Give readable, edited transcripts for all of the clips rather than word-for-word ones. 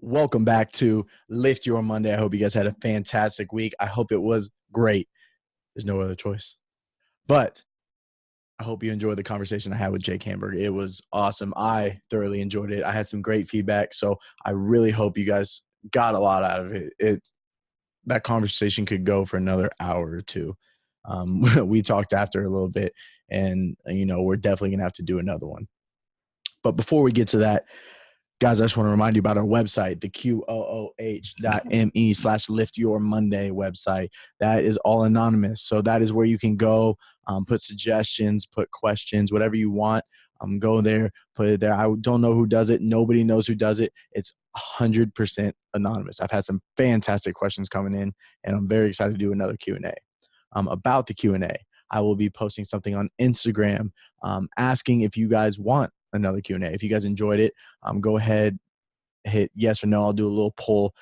Welcome back to Lift Your Monday. I hope you guys had a fantastic week. I hope it was great. There's no other choice. But I hope you enjoyed the conversation I had with Jake Hamburg. It was awesome. I thoroughly enjoyed it. I had some great feedback. So I really hope you guys got a lot out of it. That conversation could go for another hour or two. We talked after a little bit, and we're definitely gonna have to do another one. But before we get to that, guys, I just want to remind you about our website, the QOOH.me/Lift Your Monday website. That is all anonymous. So that is where you can go, put suggestions, put questions, whatever you want. Go there, put it there. I don't know who does it. Nobody knows who does it. It's 100% anonymous. I've had some fantastic questions coming in, and I'm very excited to do another Q&A. About the Q&A, I will be posting something on Instagram asking if you guys want another Q&A. If you guys enjoyed it, go ahead, hit yes or no. I'll do a little poll,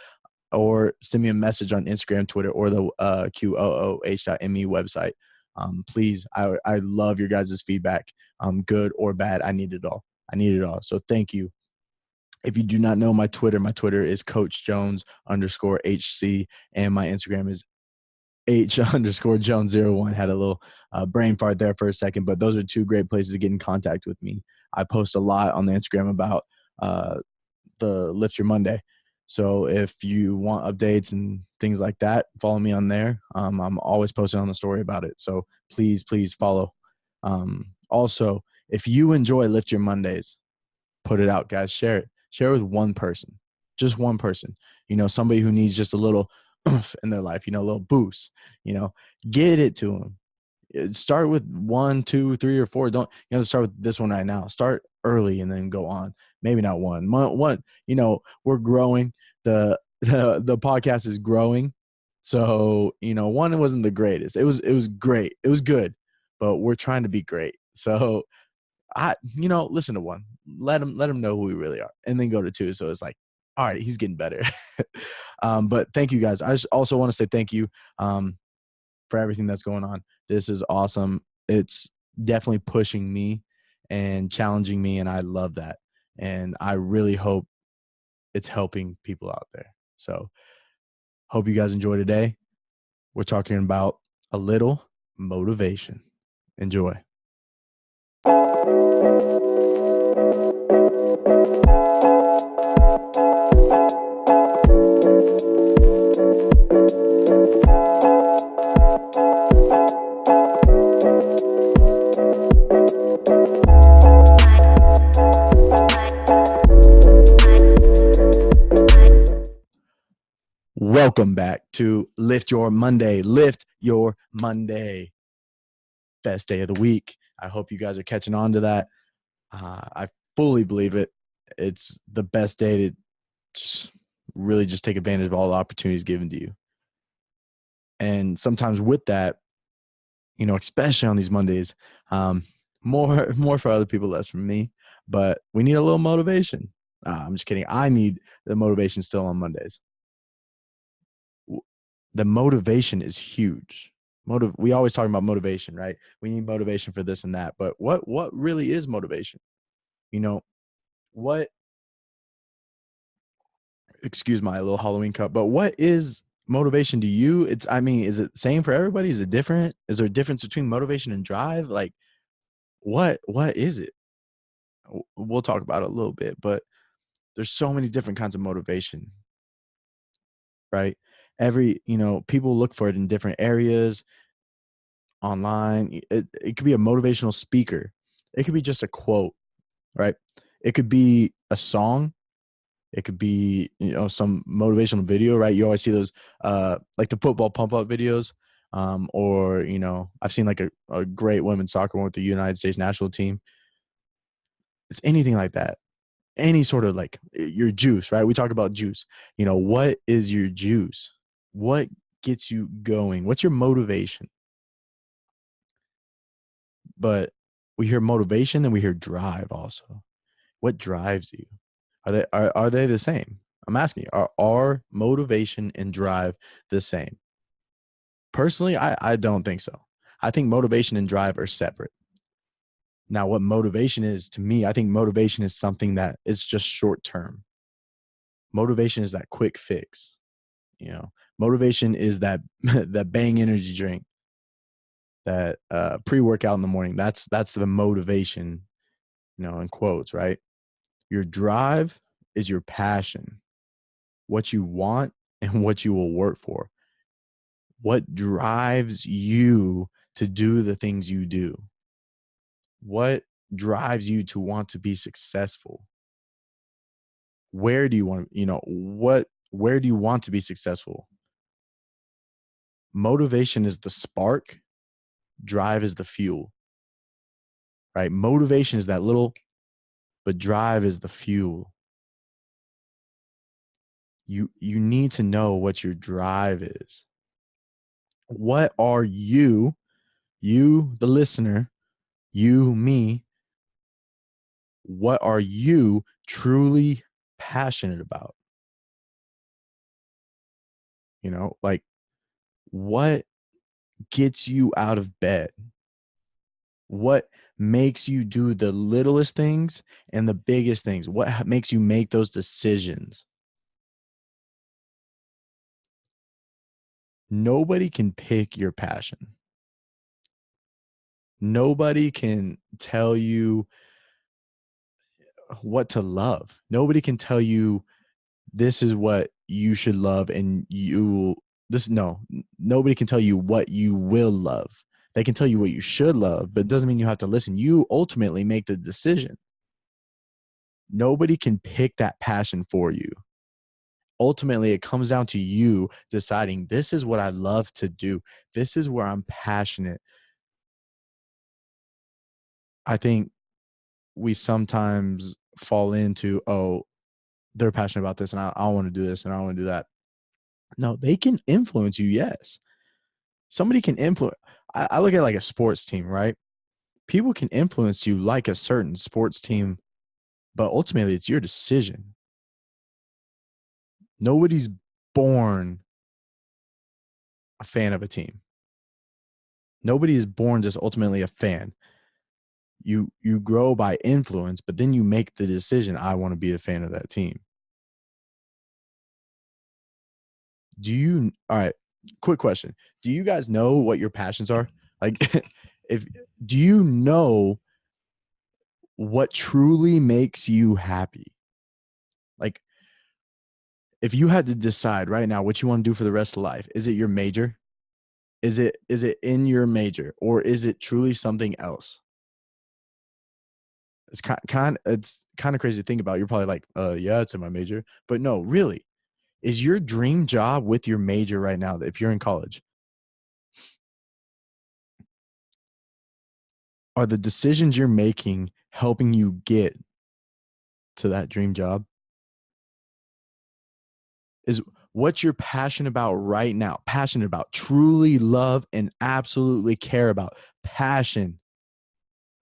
or send me a message on Instagram, Twitter, or the QOOH.me website. Please, I love your guys' feedback, good or bad. I need it all. So thank you. If you do not know my Twitter is Coach Jones_HC, and my Instagram is H_Jones01. Had a little brain fart there for a second, but those are two great places to get in contact with me. I post a lot on the Instagram about the Lift Your Monday. So if you want updates and things like that, follow me on there. I'm always posting on the story about it. So please follow. Also, if you enjoy Lift Your Mondays, put it out, guys. Share it. Share it with one person, just one person. Somebody who needs just a little in their life, a little boost. Get it to them. Start with 1, 2, 3, or 4. Don't start with this one right now. Start early and then go on. Maybe not one. We're growing. The podcast is growing. So one wasn't the greatest. It was great. It was good, but we're trying to be great. So listen to one. Let them know who we really are, and then go to 2. So it's like, all right, he's getting better. But thank you guys. I just also want to say thank you for everything that's going on. This is awesome. It's definitely pushing me and challenging me, and I love that. And I really hope it's helping people out there. So hope you guys enjoy today. We're talking about a little motivation. Enjoy. Welcome back to Lift Your Monday. Lift Your Monday. Best day of the week. I hope you guys are catching on to that. I fully believe it. It's the best day to really just take advantage of all the opportunities given to you. And sometimes with that, especially on these Mondays, more for other people, less for me, but we need a little motivation. I'm just kidding. I need the motivation still on Mondays. The motivation is huge. We always talk about motivation, right? We need motivation for this and that, but what really is motivation? What, excuse my little Halloween cup, but what is motivation to you? Is it the same for everybody? Is it different? Is there a difference between motivation and drive? Like, what is it? We'll talk about it a little bit, but there's so many different kinds of motivation, right? People look for it in different areas online. It could be a motivational speaker. It could be just a quote, right? It could be a song. It could be, some motivational video, right? You always see those, like the football pump up videos. Or, I've seen like a great women's soccer one with the United States national team. It's anything like that. Any sort of like your juice, right? We talk about juice. What is your juice? What gets you going? What's your motivation? But we hear motivation, then we hear drive also. What drives you? Are they the same? I'm asking you, are motivation and drive the same? Personally, I don't think so. I think motivation and drive are separate. Now, what motivation is to me, I think motivation is something that is just short term. Motivation is that quick fix. Motivation is that that Bang energy drink, that pre-workout in the morning. That's the motivation, in quotes, right? Your drive is your passion, what you want and what you will work for. What drives you to do the things you do? What drives you to want to be successful? Where do you want, where do you want to be successful? Motivation is the spark, drive is the fuel, right? Motivation is that little, but drive is the fuel. You need to know what your drive is. What are you, the listener, you, me, what are you truly passionate about? Like, what gets you out of bed? What makes you do the littlest things and the biggest things? What makes you make those decisions? Nobody can pick your passion. Nobody can tell you what to love. Nobody can tell you this is what you should love and nobody can tell you what you will love. They can tell you what you should love, but it doesn't mean you have to listen. You ultimately make the decision. Nobody can pick that passion for you. Ultimately, it comes down to you deciding, this is what I love to do. This is where I'm passionate. I think we sometimes fall into, oh, they're passionate about this and I want to do this and I want to do that. No, they can influence you. Yes. Somebody can influence. I look at like a sports team, right? People can influence you like a certain sports team, but ultimately it's your decision. Nobody's born a fan of a team. Nobody is born just ultimately a fan. You grow by influence, but then you make the decision, I want to be a fan of that team. All right, quick question. Do you guys know what your passions are? Like, do you know what truly makes you happy? Like, if you had to decide right now what you want to do for the rest of life, is it your major? Is it in your major, or is it truly something else? It's kind of crazy to think about. You're probably like, yeah, it's in my major. But no, really. Is your dream job with your major right now, if you're in college? Are the decisions you're making helping you get to that dream job? Is what you're passionate about right now, passionate about, truly love and absolutely care about, passion,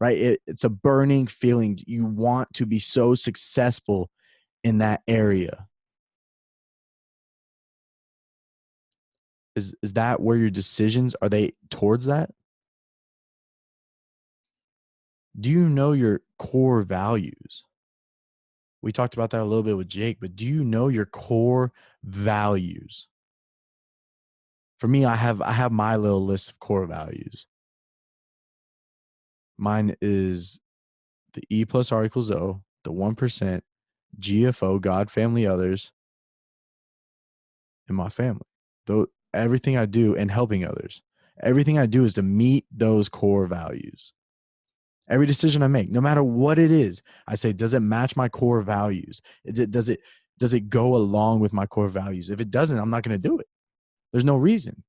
right? It's a burning feeling. You want to be so successful in that area. Is that where your decisions, are they towards that? Do you know your core values? We talked about that a little bit with Jake, but do you know your core values? For me, I have my little list of core values. Mine is the E plus R equals O, the 1%, GFO, God, family, others, and my family. Though everything I do and helping others. Everything I do is to meet those core values. Every decision I make, no matter what it is, I say, does it match my core values? Does it go along with my core values? If it doesn't, I'm not going to do it. There's no reason.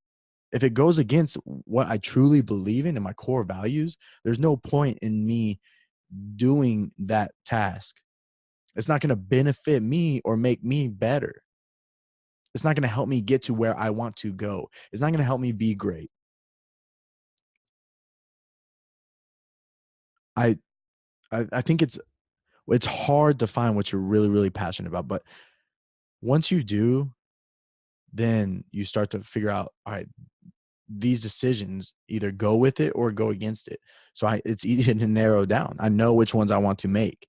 If it goes against what I truly believe in and my core values, there's no point in me doing that task. It's not going to benefit me or make me better. It's not going to help me get to where I want to go. It's not going to help me be great. I think it's hard to find what you're really, really passionate about. But once you do, then you start to figure out, all right, these decisions either go with it or go against it. So it's easy to narrow down. I know which ones I want to make.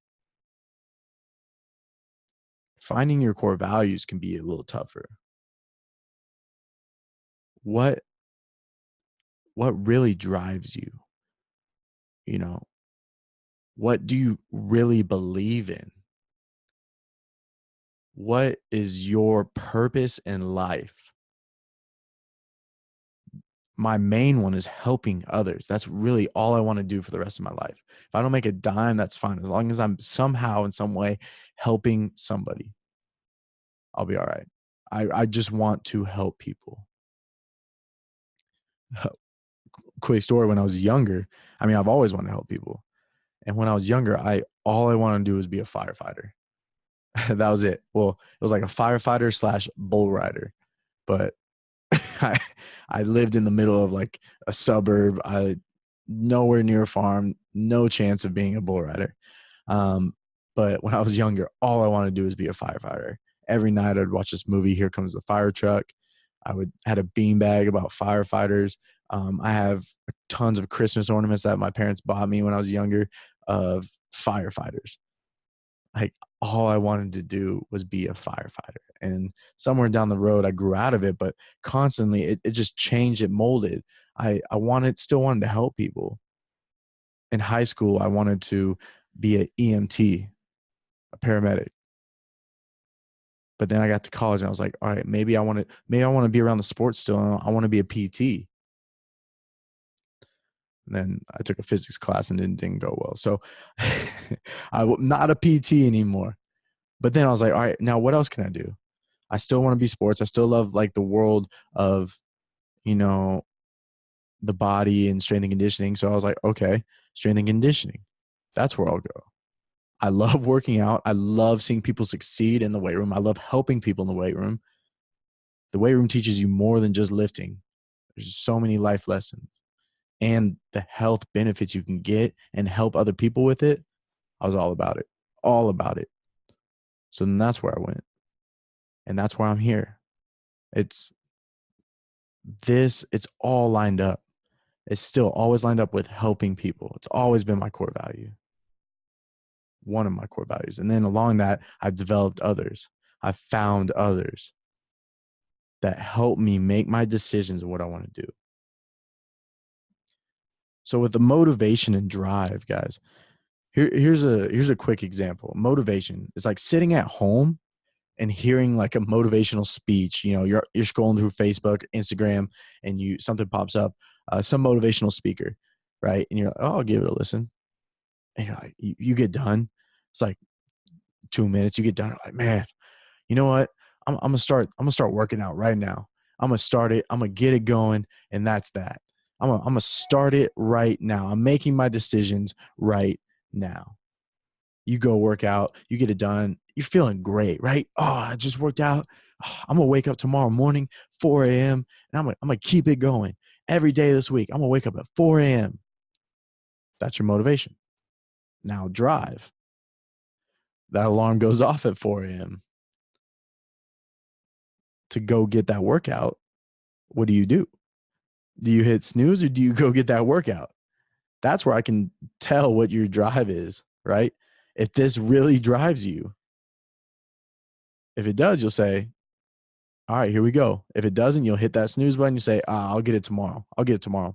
finding your core values can be a little tougher. What really drives you? You know, what do you really believe in? What is your purpose in life? My main one is helping others. That's really all I want to do for the rest of my life. If I don't make a dime, that's fine. As long as I'm somehow in some way helping somebody, I'll be all right. I just want to help people. Quick story, when I was younger, I mean, I've always wanted to help people. And when I was younger, all I wanted to do was be a firefighter. That was it. Well, it was like a firefighter slash bull rider, but I I lived in the middle of like a suburb. I nowhere near a farm, no chance of being a bull rider. Um, but when I was younger, all I wanted to do was be a firefighter. Every night I'd watch this movie, Here Comes the Fire Truck. I would had a beanbag about firefighters. I have tons of Christmas ornaments that my parents bought me when I was younger of firefighters. Like, all I wanted to do was be a firefighter. And somewhere down the road, I grew out of it, but constantly it just changed, it molded. Still wanted to help people. In high school, I wanted to be an EMT, a paramedic. But then I got to college and I was like, all right, maybe I want to be around the sports still. And I want to be a PT. And then I took a physics class and it didn't go well. So I'm not a PT anymore. But then I was like, all right, now what else can I do? I still want to be sports. I still love like the world of, you know, the body and strength and conditioning. So I was like, okay, strength and conditioning. That's where I'll go. I love working out. I love seeing people succeed in the weight room. I love helping people in the weight room. The weight room teaches you more than just lifting. There's so many life lessons and the health benefits you can get and help other people with it. I was all about it, all about it. So then that's where I went. And that's where I'm here. It's it's all lined up. It's still always lined up with helping people. It's always been my core value, one of my core values. And then along that, I've developed others. I've found others that help me make my decisions of what I want to do. So with the motivation and drive, guys, here's a quick example. Motivation is like sitting at home and hearing like a motivational speech. You know, you're scrolling through Facebook, Instagram, and something pops up, some motivational speaker, right? And you're like, oh, I'll give it a listen. And you're like, you get done. It's like 2 minutes. You get done. Like, man, you know what? I'm gonna start. I'm gonna start working out right now. I'm gonna start it. I'm gonna get it going, and that's that. I'm gonna start it right now. I'm making my decisions right now. You go work out, you get it done, you're feeling great, right? Oh, I just worked out. Oh, I'm gonna wake up tomorrow morning, 4 a.m., and I'm gonna keep it going every day this week. I'm gonna wake up at 4 a.m. That's your motivation. Now drive. That alarm goes off at 4 a.m. to go get that workout. What do? Do you hit snooze or do you go get that workout? That's where I can tell what your drive is, right? If this really drives you, if it does, you'll say, all right, here we go. If it doesn't, you'll hit that snooze button. You say, I'll get it tomorrow. I'll get it tomorrow.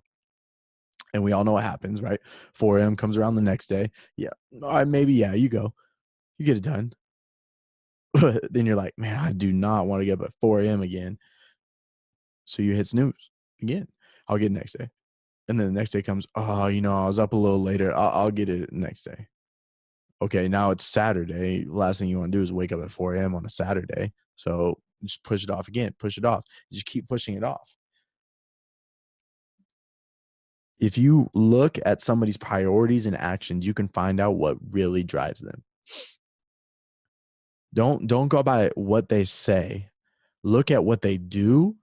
And we all know what happens, right? 4 a.m. comes around the next day. Yeah. All right, maybe, yeah, you go. You get it done. Then you're like, man, I do not want to get up at 4 a.m. again. So you hit snooze again. I'll get it next day. And then the next day comes, oh, I was up a little later. I'll get it next day. Okay, now it's Saturday. Last thing you want to do is wake up at 4 a.m. on a Saturday. So just push it off again, push it off. Just keep pushing it off. If you look at somebody's priorities and actions, you can find out what really drives them. Don't go by what they say. Look at what they do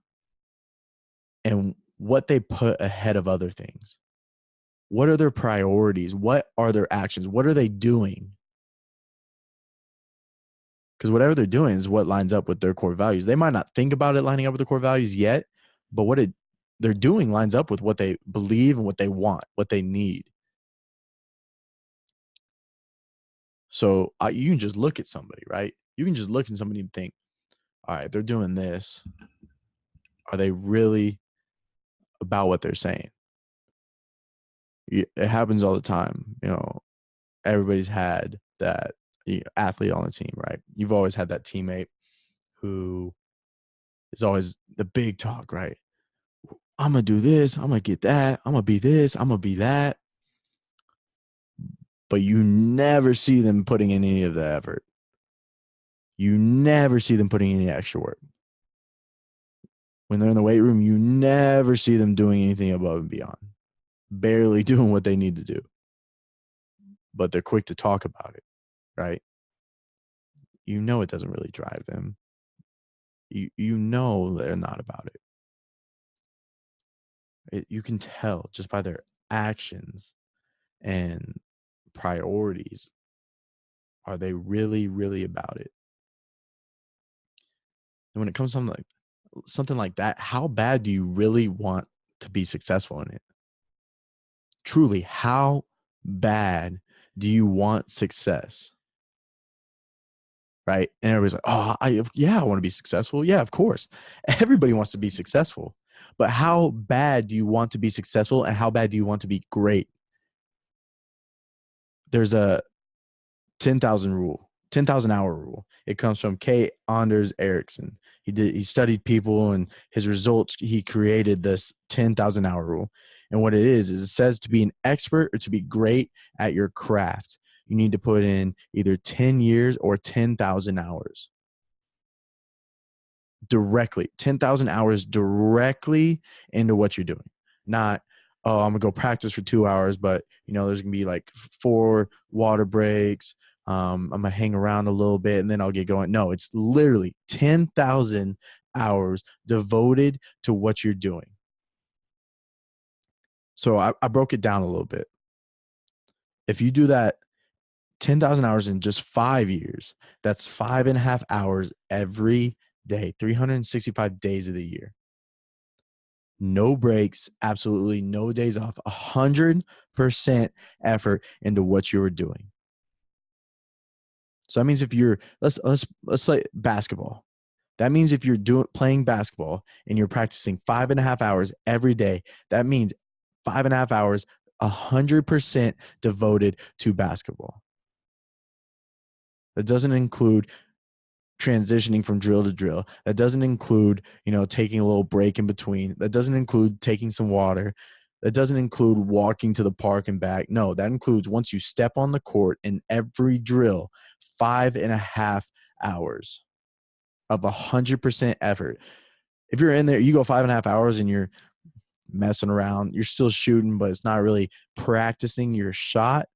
and what they put ahead of other things. What are their priorities? What are their actions? What are they doing? Because whatever they're doing is what lines up with their core values. They might not think about it lining up with their core values yet, but they're doing lines up with what they believe and what they want, what they need. So you can just look at somebody, right? You can just look at somebody and think, all right, they're doing this. Are they really about what they're saying? It happens all the time. Everybody's had that athlete on the team, right? You've always had that teammate who is always the big talk, right? I'm going to do this. I'm going to get that. I'm going to be this. I'm going to be that. But you never see them putting in any of the effort. You never see them putting any extra work. When they're in the weight room, you never see them doing anything above and beyond. Barely doing what they need to do. But they're quick to talk about it, right? You know it doesn't really drive them. You know they're not about it. You can tell just by their actions and priorities. Are they really, really about it? And when it comes to something like that, how bad do you really want to be successful in it? Truly, how bad do you want success? Right? And everybody's like, oh, I want to be successful. Yeah, of course. Everybody wants to be successful. But how bad do you want to be successful, and how bad do you want to be great? There's a 10,000 hour rule. It comes from K. Anders Ericsson. He studied people, and his results, he created this 10,000 hour rule. And what it is it says to be an expert or to be great at your craft, you need to put in either 10 years or 10,000 hours. Directly, 10,000 hours directly into what you're doing. Not, oh, I'm going to go practice for 2 hours, but, there's going to be like 4 water breaks. I'm going to hang around a little bit and then I'll get going. No, it's literally 10,000 hours devoted to what you're doing. So I broke it down a little bit. If you do that 10,000 hours in just 5 years, that's 5.5 hours every day, 365 days of the year. No breaks, absolutely no days off, 100% effort into what you were doing. So that means if you're, let's say basketball. That means if you're playing basketball and you're practicing 5.5 hours every day, that means 5.5 hours, 100% devoted to basketball. That doesn't include transitioning from drill to drill. That doesn't include, taking a little break in between. That doesn't include taking some water. That doesn't include walking to the park and back. No, that includes once you step on the court in every drill, 5.5 hours of 100% effort. If you're in there, you go 5.5 hours and you're messing around, you're still shooting, but it's not really practicing your shot.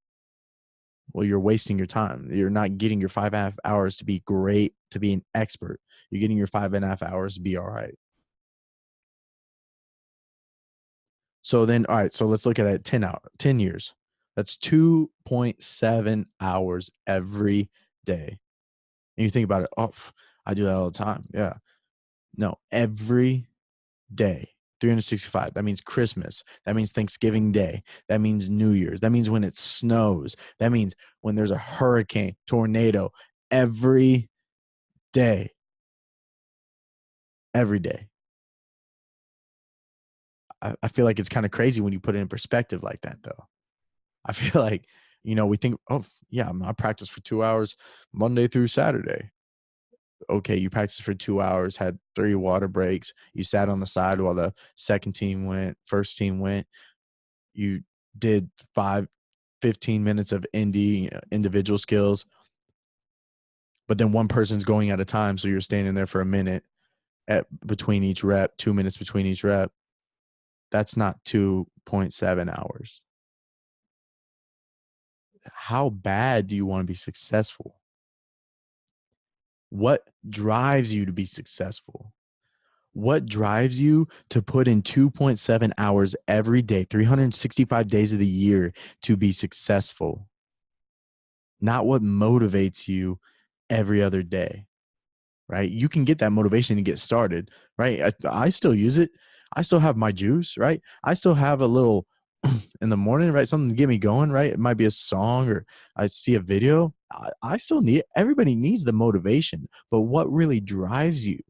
Well, you're wasting your time. You're not getting your 5.5 hours to be great, to be an expert. You're getting your 5.5 hours to be all right. So then, all right, so let's look at it 10 years. That's 2.7 hours every day. And you think about it, oh, I do that all the time. Yeah. No, every day. 365. That means Christmas. That means Thanksgiving Day. That means New Year's. That means when it snows. That means when there's a hurricane, tornado, every day. Every day. I feel like it's kind of crazy when you put it in perspective like that, though. I feel like, we think, oh, yeah, I practice for 2 hours Monday through Saturday. Okay, you practiced for 2 hours, had 3 water breaks. You sat on the side while the second team went, first team went. You did 15 minutes of individual skills. But then one person's going at a time, so you're standing there for a minute between each rep, 2 minutes between each rep. That's not 2.7 hours. How bad do you want to be successful? What drives you to be successful? What drives you to put in 2.7 hours every day, 365 days of the year to be successful? Not what motivates you every other day, right? You can get that motivation to get started, right? I still use it. I still have my juice, right? I still have a little in the morning, right? Something to get me going, right? It might be a song or I see a video. I still need everybody needs the motivation, but what really drives you?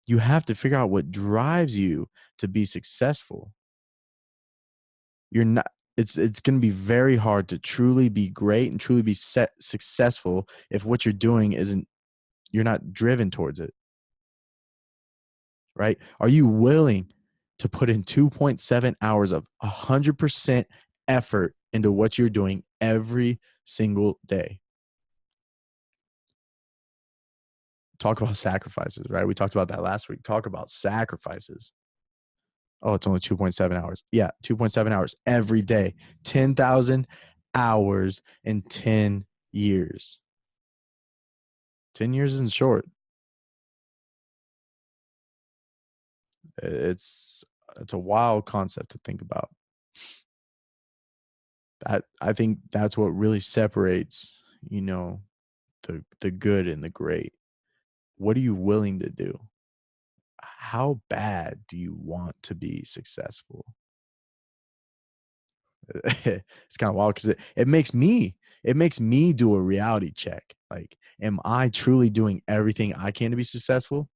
You have to figure out what drives you to be successful. You're not it's going to be very hard to truly be great and truly be successful if what you're doing isn't you're not driven towards it, right? Are you willing to put in 2.7 hours of 100% effort into what you're doing every single day? Talk about sacrifices, right? We talked about that last week. Talk about sacrifices. Oh, it's only 2.7 hours. Yeah, 2.7 hours every day. 10,000 hours in 10 years. 10 years isn't short. It's a wild concept to think about. I think that's what really separates, the good and the great. What are you willing to do? How bad do you want to be successful? It's kind of wild because it makes me do a reality check. Like, am I truly doing everything I can to be successful?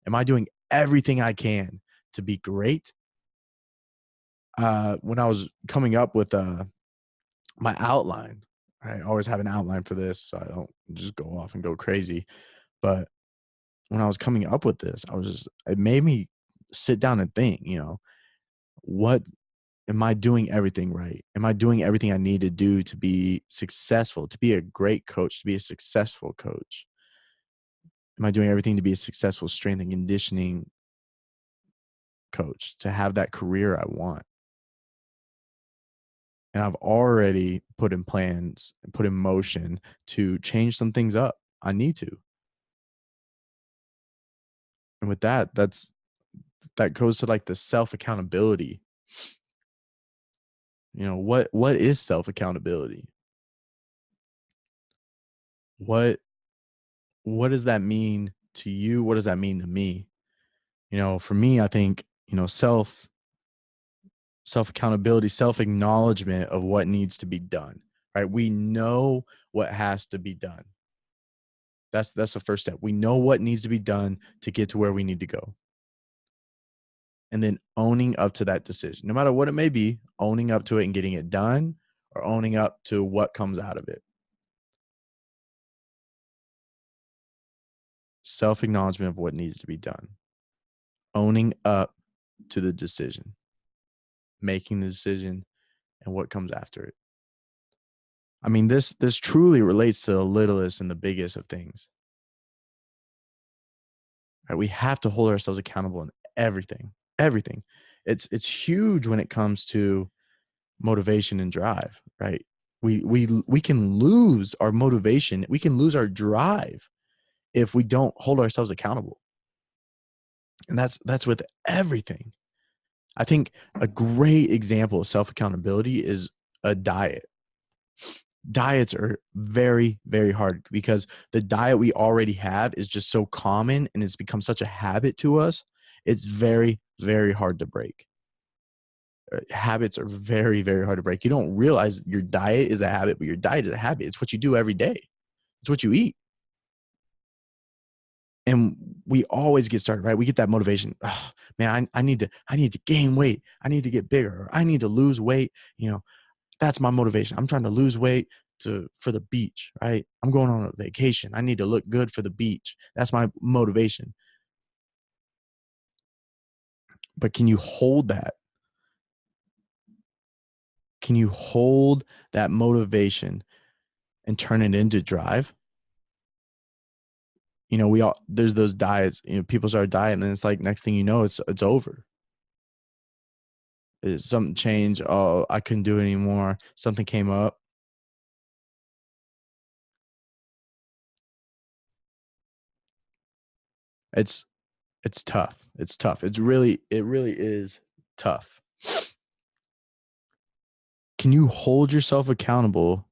Am I doing everything I can to be great? When I was coming up with my outline, I always have an outline for this, so I don't just go off and go crazy. But when I was coming up with this, it made me sit down and think, what am I doing everything right? Am I doing everything I need to do to be successful, to be a great coach, to be a successful coach? Am I doing everything to be a successful strength and conditioning coach, to have that career I want? And I've already put in plans and put in motion to change some things up. I need to. And with that goes to like the self accountability. What is self accountability? What what does that mean to you? What does that mean to me? For me, I think, self accountability, self acknowledgement of what needs to be done, right? We know what has to be done. That's the first step. We know what needs to be done to get to where we need to go. And then owning up to that decision, no matter what it may be, owning up to it and getting it done, or owning up to what comes out of it. Self acknowledgement of what needs to be done, owning up to the decision, making the decision, and what comes after it. I mean, this truly relates to the littlest and the biggest of things. Right? We have to hold ourselves accountable in everything. Everything. It's huge when it comes to motivation and drive, right? We can lose our motivation, we can lose our drive if we don't hold ourselves accountable. And that's with everything. I think a great example of self accountability is a diet. Diets are very, very hard because the diet we already have is just so common and it's become such a habit to us. It's very, very hard to break. Habits are very, very hard to break. You don't realize your diet is a habit, but your diet is a habit. It's what you do every day. It's what you eat. And we always get started, right? We get that motivation. Oh, man, I need to gain weight. I need to get bigger. I need to lose weight. That's my motivation. I'm trying to lose weight for the beach, right? I'm going on a vacation. I need to look good for the beach. That's my motivation. But can you hold that? Can you hold that motivation and turn it into drive? There's those diets, people start dieting and then it's like next thing you know, it's over. It's something changed. Oh, I couldn't do it anymore. Something came up. It's it's tough. It's tough. It really is tough. Can you hold yourself accountable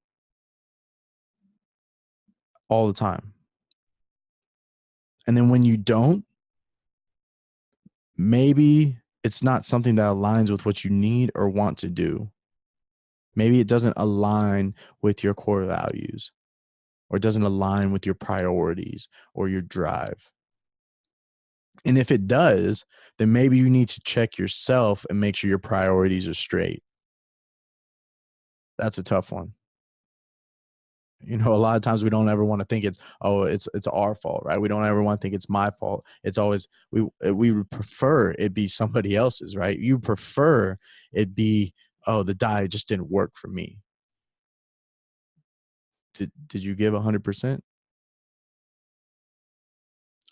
all the time? And then when you don't, maybe it's not something that aligns with what you need or want to do. Maybe it doesn't align with your core values, or it doesn't align with your priorities or your drive. And if it does, then maybe you need to check yourself and make sure your priorities are straight. That's a tough one. You know, a lot of times we don't ever want to think it's our fault, right? We don't ever want to think it's my fault. It's always we would prefer it be somebody else's, right? You prefer it be, oh, the diet just didn't work for me. Did you give 100%?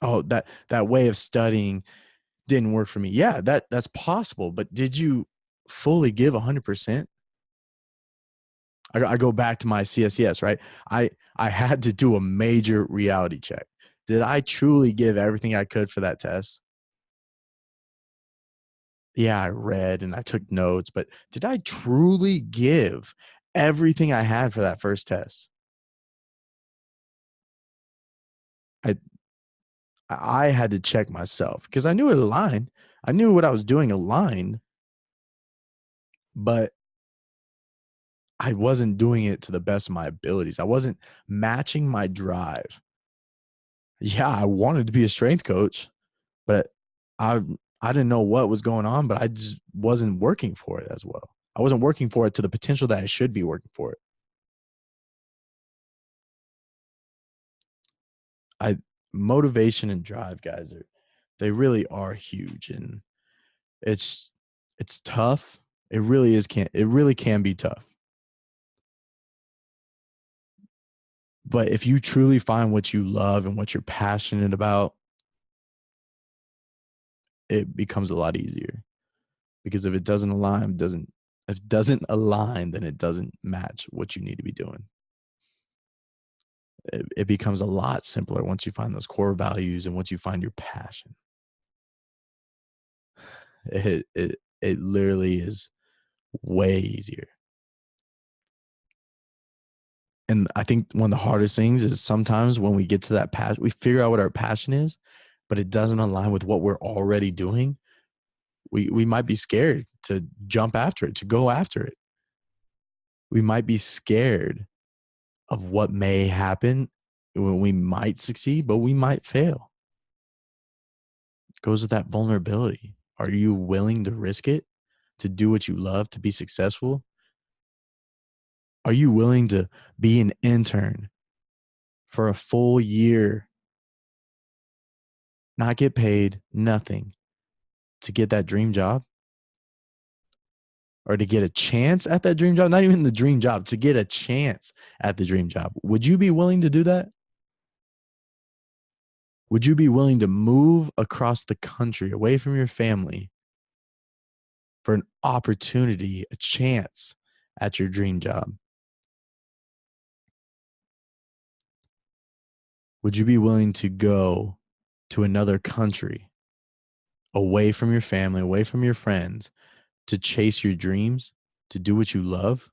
Oh, that way of studying didn't work for me. Yeah, that's possible, but did you fully give 100%? I go back to my CSES, right? I had to do a major reality check. Did I truly give everything I could for that test? Yeah, I read and I took notes, but did I truly give everything I had for that first test? I I had to check myself because I knew it aligned. I knew what I was doing aligned, but I wasn't doing it to the best of my abilities. I wasn't matching my drive. Yeah, I wanted to be a strength coach, but I I didn't know what was going on, but I just wasn't working for it as well. I wasn't working for it to the potential that I should be working for it. I Motivation and drive, guys, are they really are huge, and it's it's tough. It really can be tough. But if you truly find what you love and what you're passionate about, it becomes a lot easier. Because if it doesn't align, doesn't if it doesn't align, then it doesn't match what you need to be doing. It becomes a lot simpler once you find those core values and once you find your passion. It literally is way easier. And I think one of the hardest things is sometimes when we get to that passion, we figure out what our passion is, but it doesn't align with what we're already doing. We might be scared to jump after it, to go after it. We might be scared of what may happen when we might succeed, but we might fail. It goes with that vulnerability. Are you willing to risk it, to do what you love, to be successful? Are you willing to be an intern for a full year, not get paid, nothing, to get that dream job? Or to get a chance at that dream job? Not even the dream job, to get a chance at the dream job. Would you be willing to do that? Would you be willing to move across the country away from your family for an opportunity, a chance at your dream job? Would you be willing to go to another country away from your family, away from your friends, to chase your dreams, to do what you love,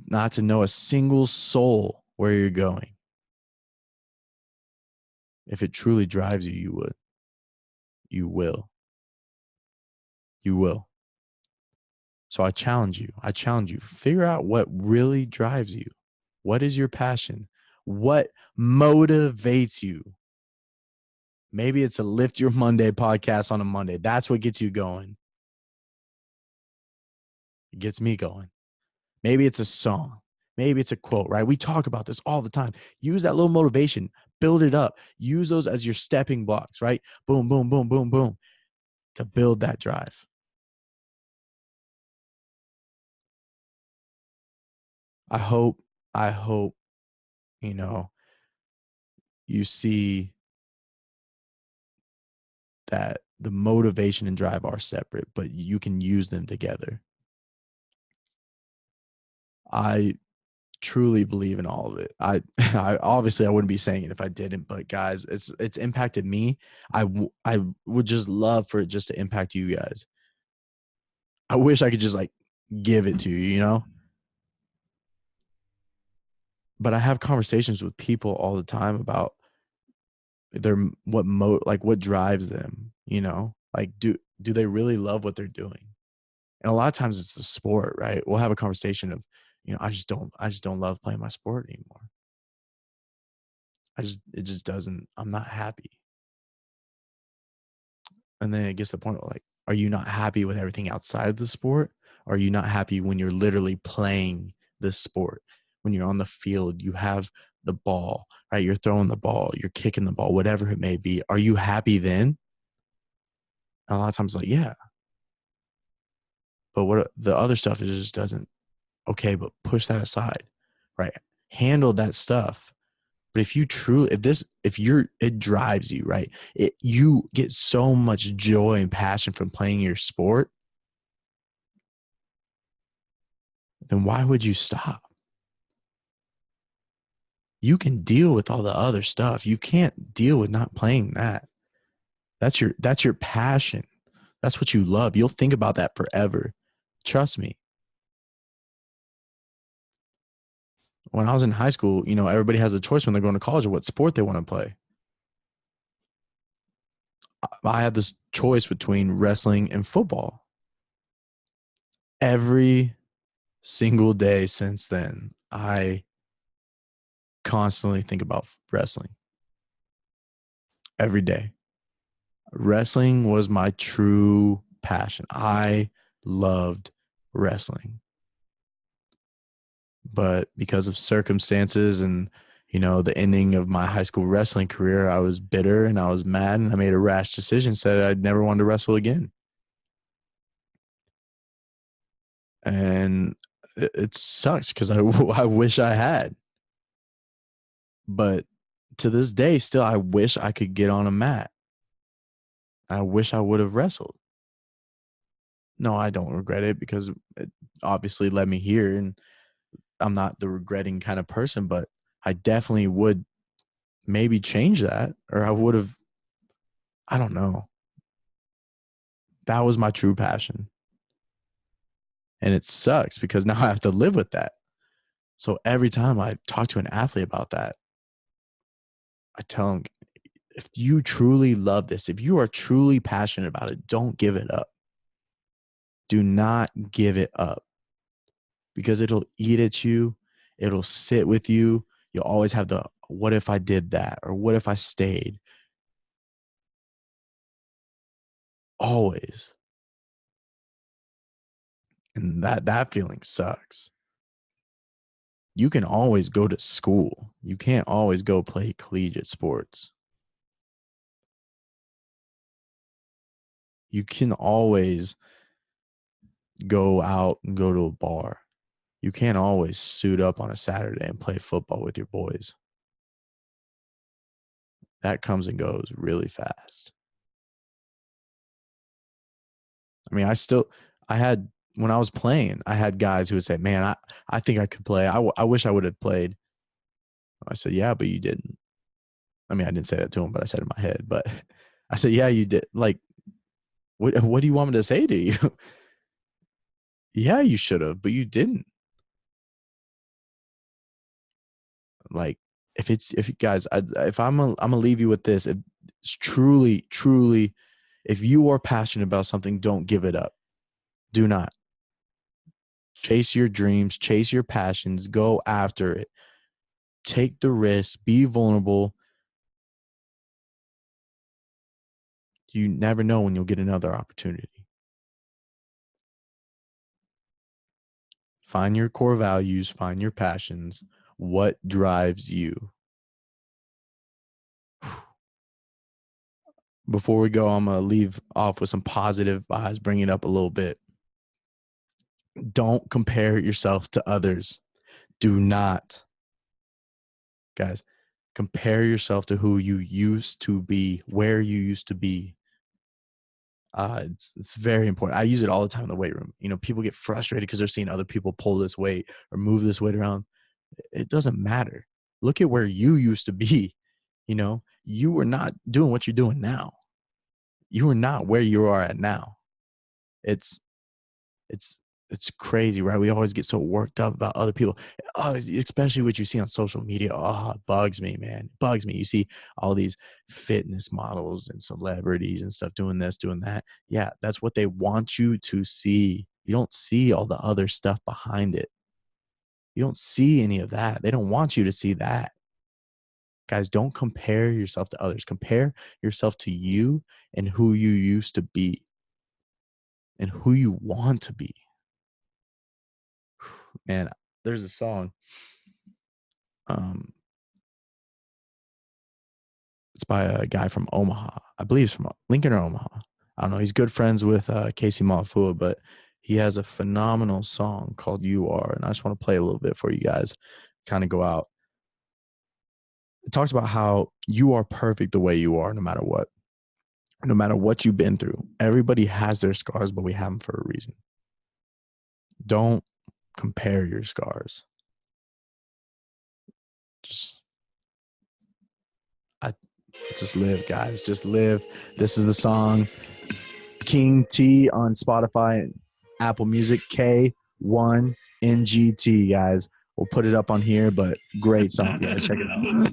not to know a single soul where you're going? If it truly drives you, you would. You will. You will. So I challenge you. I challenge you. Figure out what really drives you. What is your passion? What motivates you? Maybe it's a Lift Your Monday podcast on a Monday. That's what gets you going. It gets me going. Maybe it's a song. Maybe it's a quote, right? We talk about this all the time. Use that little motivation, build it up. Use those as your stepping blocks, right? Boom, boom, boom, boom, boom, to build that drive. I hope, I hope, you know, you see that the motivation and drive are separate, but you can use them together. I truly believe in all of it. I obviously I wouldn't be saying it if I didn't, but guys, it's impacted me. I would just love for it just to impact you guys. I wish I could just like give it to you, you know? But I have conversations with people all the time about what drives them, you know? Like do they really love what they're doing? And a lot of times it's the sport, right? We'll have a conversation of, I just don't love playing my sport anymore. It just doesn't, I'm not happy. And then it gets to the point of like, are you not happy with everything outside of the sport? Or are you not happy when you're literally playing the sport? When you're on the field, you have the ball, right? You're throwing the ball, you're kicking the ball, whatever it may be. Are you happy then? And a lot of times, like, yeah. But what the other stuff is just doesn't, okay, but push that aside, right? Handle that stuff. But if you truly, it drives you, right? You get so much joy and passion from playing your sport, then why would you stop? You can deal with all the other stuff. You can't deal with not playing that. That's your passion. That's what you love. You'll think about that forever. Trust me. When I was in high school, everybody has a choice when they're going to college of what sport they want to play. I had this choice between wrestling and football. Every single day since then, I constantly think about wrestling. Every day. Wrestling was my true passion. I loved wrestling. But because of circumstances and, the ending of my high school wrestling career, I was bitter and I was mad and I made a rash decision, said I'd never want to wrestle again. And it sucks because I wish I had. But to this day, still, I wish I could get on a mat. I wish I would have wrestled. No, I don't regret it because it obviously led me here, and I'm not the regretting kind of person, but I definitely would maybe change that, or I would have, I don't know. That was my true passion. And it sucks because now I have to live with that. So every time I talk to an athlete about that, I tell them, if you truly love this, if you are truly passionate about it, don't give it up. Do not give it up because it'll eat at you. It'll sit with you. You'll always have the, what if I did that? Or what if I stayed? Always. And that feeling sucks. You can always go to school. You can't always go play collegiate sports. You can always go out and go to a bar. You can't always suit up on a Saturday and play football with your boys. That comes and goes really fast. I mean, I had, when I was playing, I had guys who would say, man, I think I could play. I wish I would have played. I said, yeah, but you didn't. I mean, I didn't say that to him, but I said it in my head. But I said, yeah, you did. Like, what do you want me to say to you? Yeah, you should have, but you didn't. Like, if you guys, if I'm gonna leave you with this, if it's truly, if you are passionate about something, don't give it up. Do not. Chase your dreams, chase your passions, go after it. Take the risk, be vulnerable. You never know when you'll get another opportunity. Find your core values, find your passions. What drives you? Before we go, I'm going to leave off with some positive vibes, bring it up a little bit. Don't compare yourself to others. Do not. Guys, compare yourself to who you used to be, where you used to be. It's very important. I use it all the time in the weight room. People get frustrated because they're seeing other people pull this weight or move this weight around. It doesn't matter. Look at where you used to be. You were not doing what you're doing now. You are not where you are at now. It's it's crazy, right? We always get so worked up about other people, especially what you see on social media. Oh, it bugs me, man. It bugs me. You see all these fitness models and celebrities and stuff doing this, doing that. Yeah, that's what they want you to see. You don't see all the other stuff behind it. You don't see any of that. They don't want you to see that. Guys, don't compare yourself to others. Compare yourself to you and who you used to be and who you want to be. Man, there's a song. It's by a guy from Omaha. I believe he's from Lincoln or Omaha. I don't know. He's good friends with Casey Malafua, but he has a phenomenal song called You Are. And I just want to play a little bit for you guys, kind of go out. It talks about how you are perfect the way you are, no matter what. No matter what you've been through. Everybody has their scars, but we have them for a reason. Don't compare your scars. Just live, guys. Just live. This is the song King T on Spotify and Apple Music, K1NGT, guys. We'll put it up on here, but great song, guys. Check it out.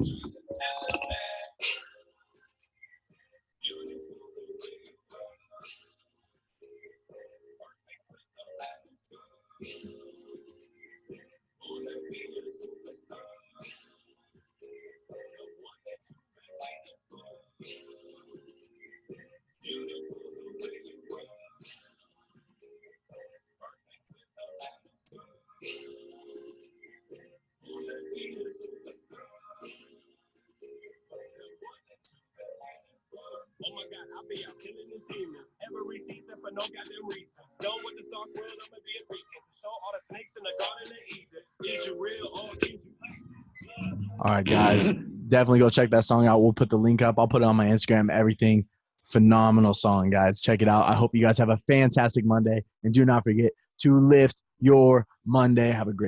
Oh my God, I'll be out killing these demons every season for no goddamn reason. Know what the Stark world, I'ma be a beacon. Show all the snakes in the garden of Eden. Is you real or is you fake? All right, guys, definitely go check that song out. We'll put the link up. I'll put it on my Instagram, everything. Phenomenal song, guys. Check it out. I hope you guys have a fantastic Monday. And do not forget to lift your Monday. Have a great